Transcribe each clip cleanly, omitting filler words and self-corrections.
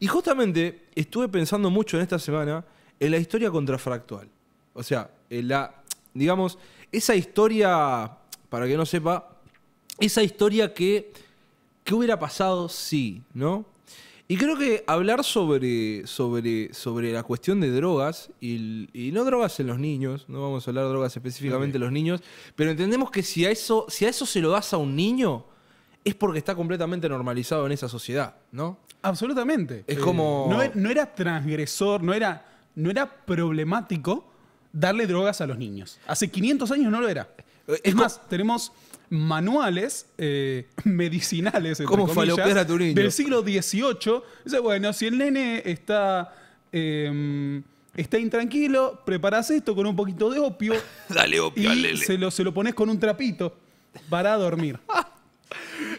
Y justamente estuve pensando mucho en esta semana en la historia contrafactual. O sea, digamos, esa historia, para que no sepa, esa historia que hubiera pasado si, ¿no? Y creo que hablar sobre la cuestión de drogas, y no drogas en los niños, no vamos a hablar de drogas específicamente en los niños, pero entendemos que si a eso se lo das a un niño, es porque está completamente normalizado en esa sociedad, ¿no? Absolutamente. Es como... No era transgresor, no era problemático darle drogas a los niños. Hace 500 años no lo era. Es más, tenemos manuales medicinales, entre ¿Cómo comillas, falopear a tu niño? del siglo XVIII. Dice, bueno, si el nene está intranquilo, preparás esto con un poquito de opio. Dale opio, y se lo pones con un trapito para dormir.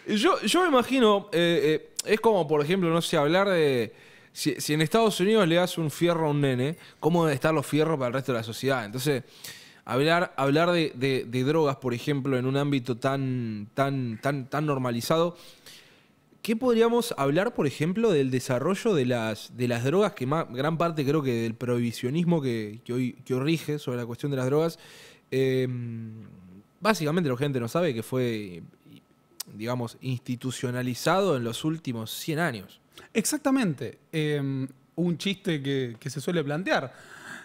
Yo me imagino, es como, por ejemplo, no sé, hablar de... Si en Estados Unidos le das un fierro a un nene, ¿cómo deben estar los fierros para el resto de la sociedad? Entonces, hablar de drogas, por ejemplo, en un ámbito tan normalizado, ¿qué podríamos hablar, por ejemplo, del desarrollo de las drogas, que gran parte creo que del prohibicionismo que hoy rige sobre la cuestión de las drogas? Básicamente la gente no sabe que fue, digamos, institucionalizado en los últimos 100 años. Exactamente. Un chiste que se suele plantear.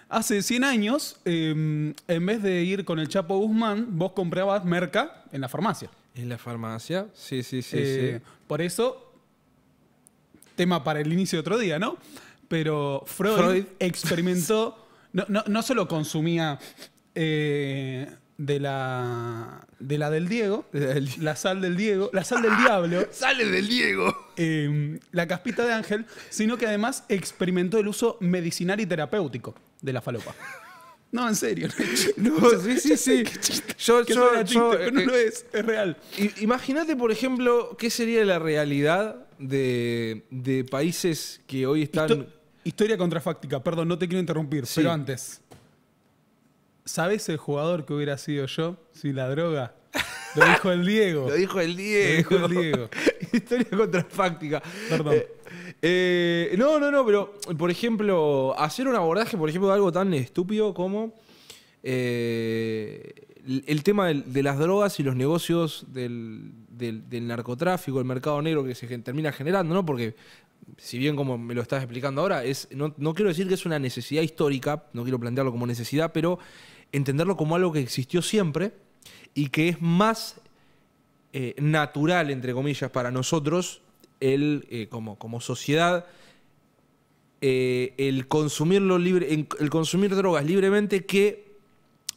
Hace 100 años, en vez de ir con el Chapo Guzmán, vos comprabas merca en la farmacia. ¿En la farmacia? Sí. Por eso, tema para el inicio de otro día, ¿no? Pero Freud experimentó, no solo consumía de la del Diego, la sal del Diego, la sal del diablo. ¡Sale del Diego! La caspita de ángel, sino que además experimentó el uso medicinal y terapéutico de la falopa. No, en serio. No, sí. No lo es real. Imagínate, por ejemplo, qué sería la realidad de países que hoy están... Historia contrafáctica, perdón, no te quiero interrumpir, pero antes. ¿Sabés el jugador que hubiera sido yo si la droga? Lo dijo el Diego. Lo dijo el Diego. Historia contrafáctica. Perdón. No, pero, por ejemplo, hacer un abordaje, por ejemplo, de algo tan estúpido como el tema de las drogas y los negocios del narcotráfico, el mercado negro que se termina generando, ¿no? Porque, si bien como me lo estás explicando ahora, no quiero decir que es una necesidad histórica, no quiero plantearlo como necesidad, pero entenderlo como algo que existió siempre y que es más natural, entre comillas, para nosotros, como sociedad, el consumir drogas libremente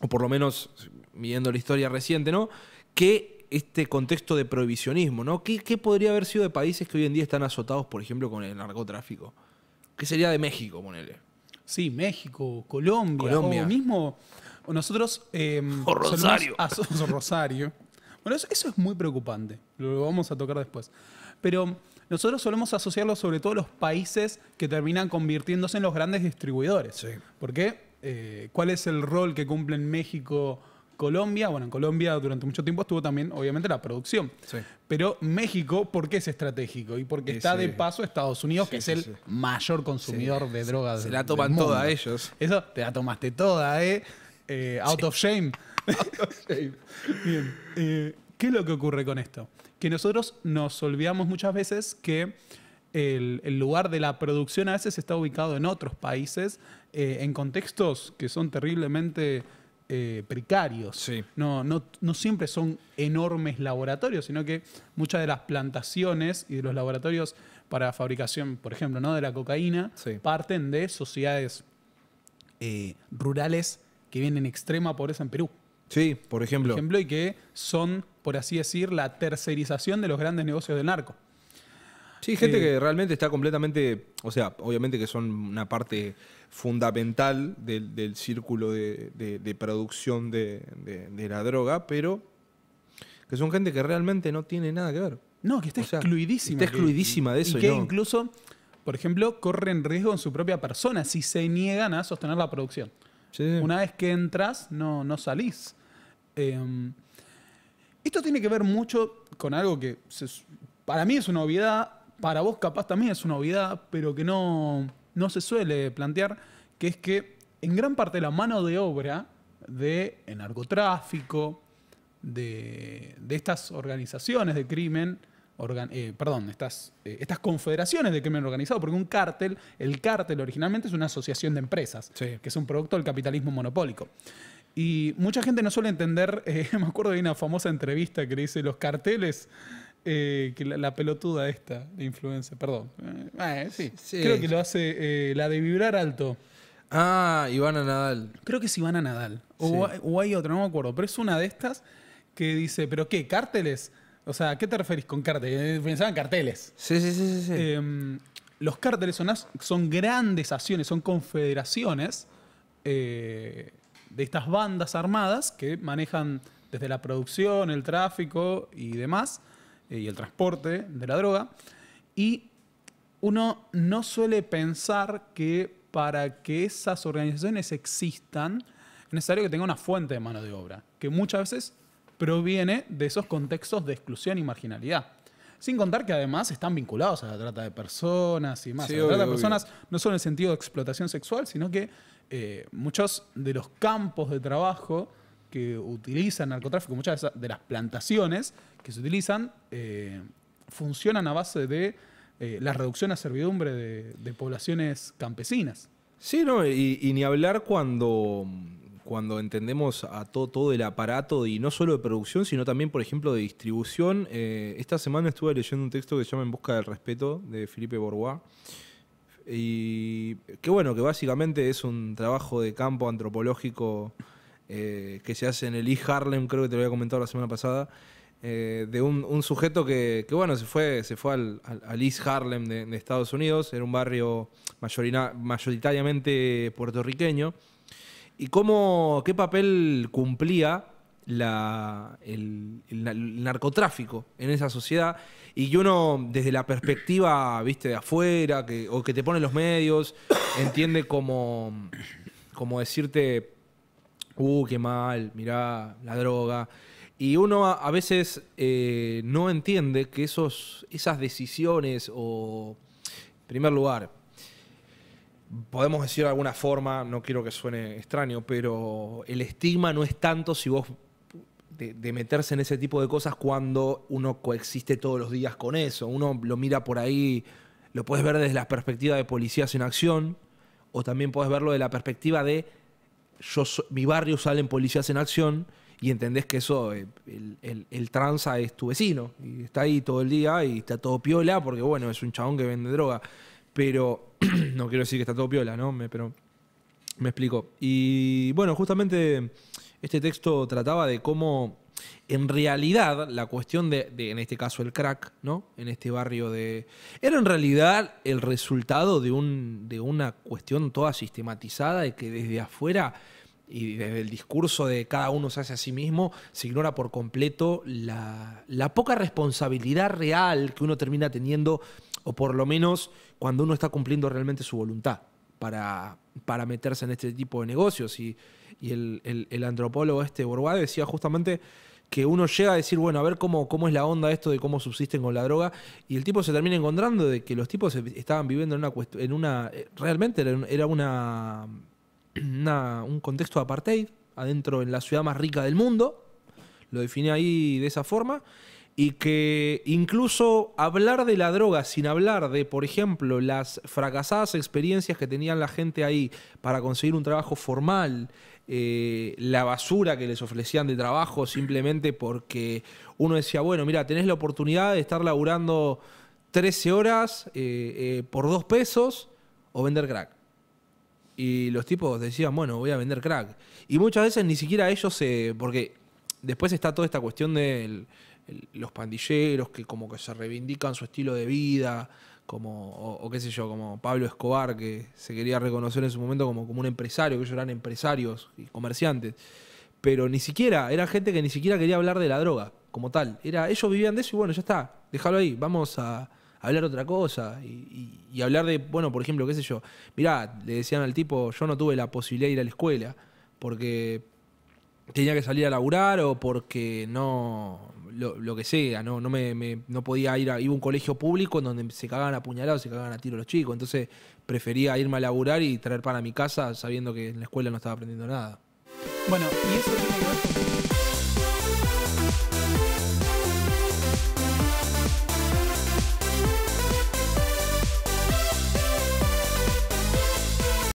o por lo menos, viendo la historia reciente, ¿no? Que este contexto de prohibicionismo, ¿no? ¿Qué podría haber sido de países que hoy en día están azotados, por ejemplo, con el narcotráfico? ¿Qué sería de México, ponele? Sí, México, Colombia. O mismo nosotros... o Rosario. O Rosario. Bueno, eso es muy preocupante. Lo vamos a tocar después. Pero nosotros solemos asociarlo sobre todo a los países que terminan convirtiéndose en los grandes distribuidores. Sí. ¿Por qué? ¿Cuál es el rol que cumplen México, Colombia? Bueno, en Colombia durante mucho tiempo estuvo también, obviamente, la producción. Sí. Pero México, ¿por qué es estratégico? Y porque está de paso Estados Unidos, que es el mayor consumidor de drogas del mundo. Se la toman toda ellos. Eso, te la tomaste toda, ¿eh? Out of shame. Out of shame. Bien. ¿Qué es lo que ocurre con esto? Que nosotros nos olvidamos muchas veces que el lugar de la producción a veces está ubicado en otros países, en contextos que son terriblemente precarios. Sí. No siempre son enormes laboratorios, sino que muchas de las plantaciones y de los laboratorios para fabricación, por ejemplo, ¿no? de la cocaína, parten de sociedades rurales que vienen en extrema pobreza en Perú. Sí, por ejemplo. Y que son, por así decir, la tercerización de los grandes negocios del narco. Sí, gente que realmente está completamente... O sea, obviamente que son una parte fundamental del círculo de producción de la droga, pero que son gente que realmente no tiene nada que ver. No, que está excluidísima. Está excluidísima de eso. Y que incluso, por ejemplo, corren riesgo en su propia persona si se niegan a sostener la producción. Sí. Una vez que entras, no salís. Esto tiene que ver mucho con algo que para mí es una obviedad, para vos capaz también es una obviedad, pero que no se suele plantear, que es que en gran parte la mano de obra de narcotráfico, de estas organizaciones de crimen, estas confederaciones de crimen organizado, porque el cártel originalmente es una asociación de empresas, Sí. que es un producto del capitalismo monopólico. Y mucha gente no suele entender, me acuerdo de una famosa entrevista que le dice los carteles, que la pelotuda esta, de influencer, perdón. Sí. Creo que lo hace la de vibrar alto. Ah, Ivana Nadal. Creo que es Ivana Nadal. Sí. O hay otra, no me acuerdo. Pero es una de estas que dice, ¿pero qué? ¿Cárteles? O sea, ¿a qué te referís con cárteles? Pensaban carteles. Sí. Los cárteles son grandes acciones, son confederaciones de estas bandas armadas que manejan desde la producción, el tráfico y demás, y el transporte de la droga. Y uno no suele pensar que para que esas organizaciones existan es necesario que tenga una fuente de mano de obra, que muchas veces proviene de esos contextos de exclusión y marginalidad. Sin contar que además están vinculados a la trata de personas y más. Sí, la trata de obvio. personas no solo en el sentido de explotación sexual, sino que muchos de los campos de trabajo que utilizan narcotráfico, muchas de las plantaciones que se utilizan, funcionan a base de la reducción a servidumbre de poblaciones campesinas. Sí, no, y ni hablar cuando entendemos a todo el aparato, y no solo de producción, sino también, por ejemplo, de distribución. Esta semana estuve leyendo un texto que se llama En busca del respeto, de Philippe Bourgois. Y que bueno, que básicamente es un trabajo de campo antropológico que se hace en el East Harlem, creo que te lo había comentado la semana pasada, de un sujeto que bueno, se fue al East Harlem de Estados Unidos. Era un barrio mayoritariamente puertorriqueño. Y qué papel cumplía el narcotráfico en esa sociedad. Y que uno, desde la perspectiva, viste, de afuera, o que te pone los medios, entiende como decirte, qué mal, mirá, la droga. Y uno a veces no entiende que esas decisiones, o, en primer lugar, podemos decir de alguna forma, no quiero que suene extraño, pero el estigma no es tanto si vos de meterse en ese tipo de cosas cuando uno coexiste todos los días con eso. Uno lo mira por ahí, lo puedes ver desde la perspectiva de policías en acción, o también puedes verlo de la perspectiva de mi barrio salen policías en acción, y entendés que eso, el tranza es tu vecino, y está ahí todo el día y está todo piola, porque bueno, es un chabón que vende droga. Pero no quiero decir que está todo piola, ¿no? Pero me explico. Y bueno, justamente este texto trataba de cómo, en realidad, la cuestión de en este caso, el crack, ¿no? En este barrio era en realidad el resultado de una cuestión toda sistematizada, y que desde afuera y desde el discurso de cada uno se hace a sí mismo, se ignora por completo la poca responsabilidad real que uno termina teniendo, o por lo menos cuando uno está cumpliendo realmente su voluntad para meterse en este tipo de negocios. Y el antropólogo Bourgois decía justamente que uno llega a decir, bueno, a ver cómo es la onda esto de cómo subsisten con la droga, y el tipo se termina encontrando de que los tipos estaban viviendo realmente era un contexto de apartheid adentro, en la ciudad más rica del mundo, lo define ahí de esa forma. Y que incluso hablar de la droga sin hablar de, por ejemplo, las fracasadas experiencias que tenían la gente ahí para conseguir un trabajo formal, la basura que les ofrecían de trabajo simplemente porque uno decía, bueno, mira, tenés la oportunidad de estar laburando 13 horas por 2 pesos o vender crack. Y los tipos decían, bueno, voy a vender crack. Y muchas veces ni siquiera ellos porque después está toda esta cuestión de los pandilleros que como que se reivindican su estilo de vida, o qué sé yo, como Pablo Escobar, que se quería reconocer en su momento como un empresario, que ellos eran empresarios y comerciantes. Pero era gente que ni siquiera quería hablar de la droga como tal. Ellos vivían de eso y bueno, ya está, déjalo ahí, vamos a hablar otra cosa. Y hablar de, bueno, por ejemplo, qué sé yo, mirá, le decían al tipo, yo no tuve la posibilidad de ir a la escuela, porque tenía que salir a laburar o porque no... Lo que sea, no podía ir iba a un colegio público en donde se cagaban a puñalados, se cagaban a tiro los chicos. Entonces prefería irme a laburar y traer pan a mi casa sabiendo que en la escuela no estaba aprendiendo nada. Bueno, y eso tiene que ver con...